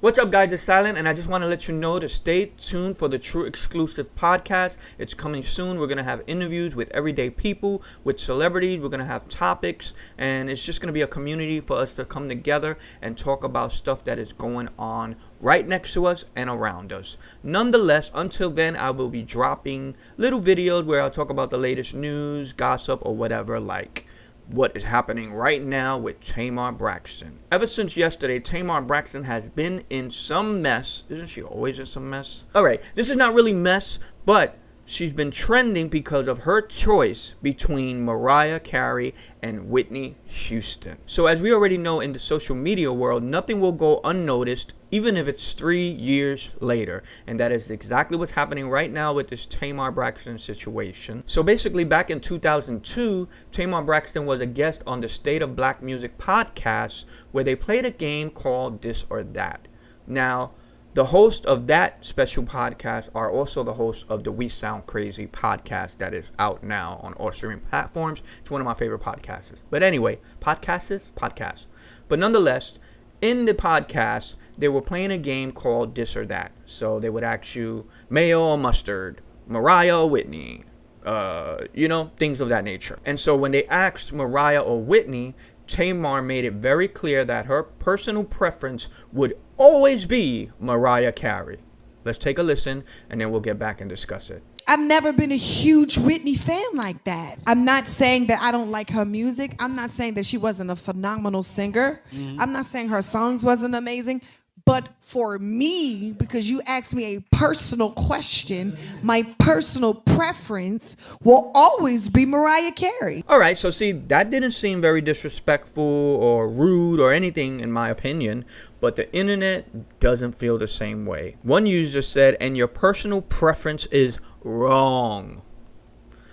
What's up, guys? It's Silent, and I just want to let you know to stay tuned for the True Exclusive podcast. It's coming soon. We're going to have interviews with everyday people, with celebrities. We're going to have topics, and it's just going to be a community for us to come together and talk about stuff that is going on right next to us and around us. Nonetheless, until then, I will be dropping little videos where I'll talk about the latest news, gossip, or whatever, like what is happening right now with Tamar Braxton. Ever since yesterday, Tamar Braxton has been in some mess. Isn't she always in some mess? Alright, this is not really mess, but she's been trending because of her choice between Mariah Carey and Whitney Houston. So as we already know in the social media world, nothing will go unnoticed even if it's 3 years later. And that is exactly what's happening right now with this Tamar Braxton situation. So basically back in 2002, Tamar Braxton was a guest on the State of Black Music podcast where they played a game called This or That. Now, the host of that special podcast are also the hosts of the We Sound Crazy podcast that is out now on all streaming platforms. It's one of my favorite podcasts. But anyway, podcasts. But nonetheless, in the podcast, they were playing a game called This or That. So they would ask you mayo or mustard, Mariah or Whitney, things of that nature. And so when they asked Mariah or Whitney, Tamar made it very clear that her personal preference would always be Mariah Carey. Let's take a listen, and then we'll get back and discuss it. I've never been a huge Whitney fan like that. I'm not saying that I don't like her music. I'm not saying that she wasn't a phenomenal singer. I'm not saying her songs wasn't amazing. But for me, because you asked me a personal question, my personal preference will always be Mariah Carey. All right, so see, that didn't seem very disrespectful or rude or anything in my opinion, but the internet doesn't feel the same way. One user said, and your personal preference is wrong.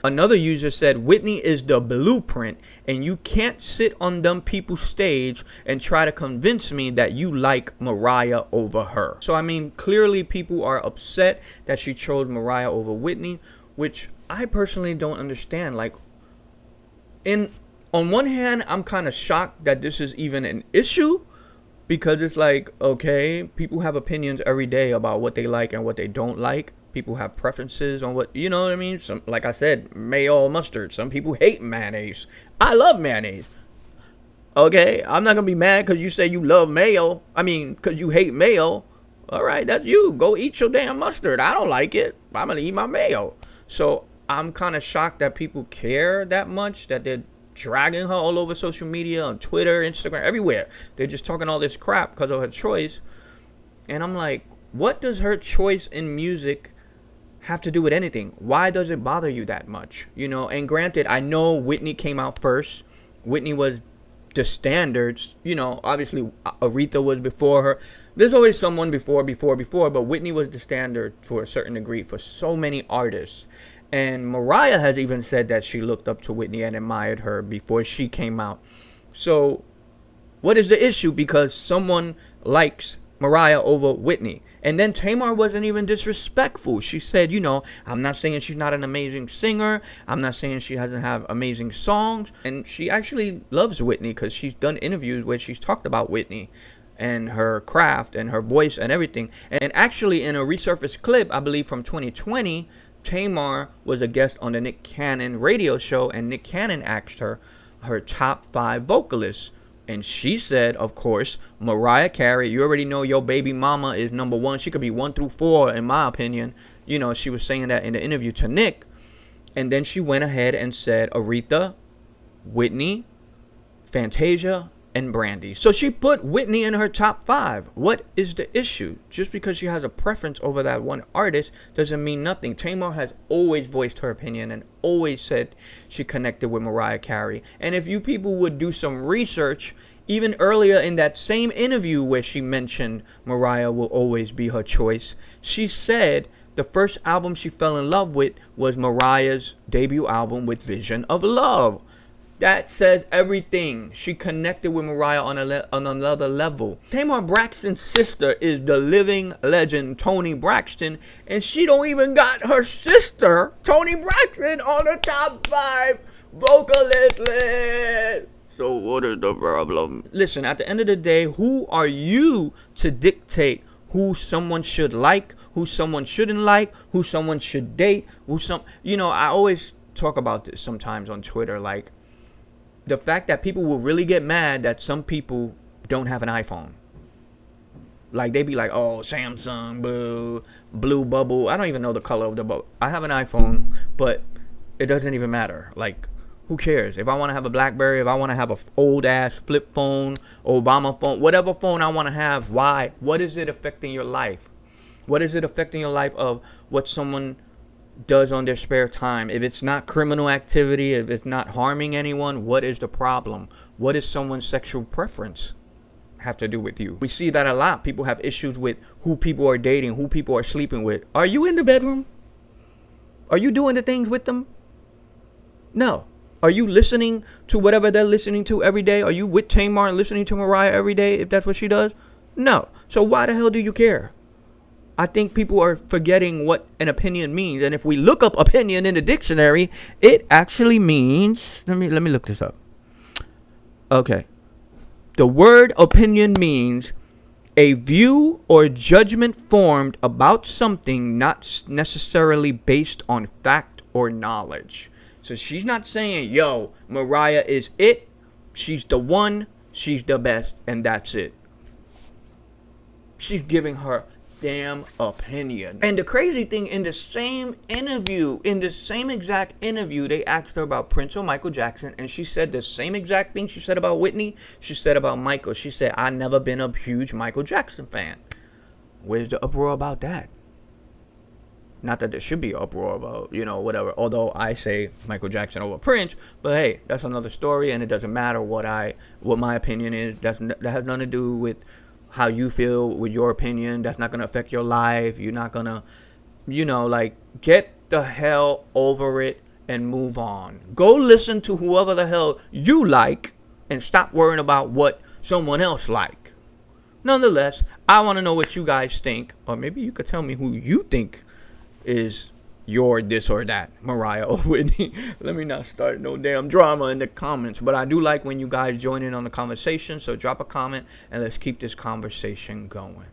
Another user said, Whitney is the blueprint, and you can't sit on them people's stage and try to convince me that you like Mariah over her. So, I mean, clearly people are upset that she chose Mariah over Whitney, which I personally don't understand. Like, on one hand, I'm kind of shocked that this is even an issue, because it's like, okay, people have opinions every day about what they like and what they don't like. People have preferences on what, you know what I mean? Some, like I said, mayo or mustard. Some people hate mayonnaise. I love mayonnaise. Okay, I'm not going to be mad because you say you love mayo. I mean, because you hate mayo. All right, that's you. Go eat your damn mustard. I don't like it. I'm going to eat my mayo. So I'm kind of shocked that people care that much, that they're dragging her all over social media, on Twitter, Instagram, everywhere. They're just talking all this crap because of her choice. And I'm like, what does her choice in music have to do with anything? Why does it bother you that much? You know, and granted, I know Whitney came out first. Whitney was the standards. You know, obviously Aretha was before her. There's always someone before, but Whitney was the standard for a certain degree for so many artists. And Mariah has even said that she looked up to Whitney and admired her before she came out. So what is the issue because someone likes Mariah over Whitney? And then Tamar wasn't even disrespectful. She said, you know, I'm not saying she's not an amazing singer. I'm not saying she doesn't have amazing songs. And she actually loves Whitney because she's done interviews where she's talked about Whitney and her craft and her voice and everything. And actually in a resurfaced clip, I believe from 2020, Tamar was a guest on the Nick Cannon radio show, and Nick Cannon asked her top 5 vocalists. And she said, of course, Mariah Carey. You already know your baby mama is number 1. She could be 1 through 4, in my opinion. You know, she was saying that in the interview to Nick. And then she went ahead and said Aretha, Whitney, Fantasia, and Brandy. So she put Whitney in her top 5. What is the issue? Just because she has a preference over that one artist doesn't mean nothing. Tamar has always voiced her opinion and always said she connected with Mariah Carey. And if you people would do some research, even earlier in that same interview where she mentioned Mariah will always be her choice, she said the first album she fell in love with was Mariah's debut album with Vision of Love. That says everything. She connected with Mariah on another level. Tamar Braxton's sister is the living legend, Toni Braxton, and she don't even got her sister, Toni Braxton, on the top 5 vocalist list. So what is the problem? Listen, at the end of the day, who are you to dictate who someone should like, who someone shouldn't like, who someone should date, I always talk about this sometimes on Twitter, like the fact that people will really get mad that some people don't have an iPhone. Like, they be like, oh, Samsung, boo, blue bubble. I don't even know the color of the bubble. I have an iPhone, but it doesn't even matter. Like, who cares? If I want to have a BlackBerry, if I want to have a old-ass flip phone, Obama phone, whatever phone I want to have, why? What is it affecting your life? What is it affecting your life of what someone does on their spare time? If it's not criminal activity, if it's not harming anyone, what is the problem? What is someone's sexual preference have to do with you? We see that a lot. People have issues with who people are dating, who people are sleeping with. Are you in the bedroom? Are you doing the things with them? No. Are you listening to whatever they're listening to every day? Are you with Tamar listening to Mariah every day if that's what she does? No. So why the hell do you care? I think people are forgetting what an opinion means. And if we look up opinion in the dictionary, it actually means, let me look this up. Okay. The word opinion means a view or judgment formed about something not necessarily based on fact or knowledge. So she's not saying, yo, Mariah is it, she's the one, she's the best, and that's it. She's giving her damn opinion. And the crazy thing, in the same exact interview, they asked her about Prince or Michael Jackson, and she said the same exact thing she said about Whitney, she said about Michael. She said, I've never been a huge Michael Jackson fan. Where's the uproar about that? Not that there should be uproar about, whatever. Although I say Michael Jackson over Prince, but hey, that's another story, and it doesn't matter what my opinion is. That has nothing to do with how you feel with your opinion. That's not gonna affect your life. You're not gonna, get the hell over it and move on. Go listen to whoever the hell you like, and stop worrying about what someone else like. Nonetheless, I want to know what you guys think, or maybe you could tell me who you think is your this or that, Mariah or Whitney. Let me not start no damn drama in the comments. But I do like when you guys join in on the conversation. So drop a comment and let's keep this conversation going.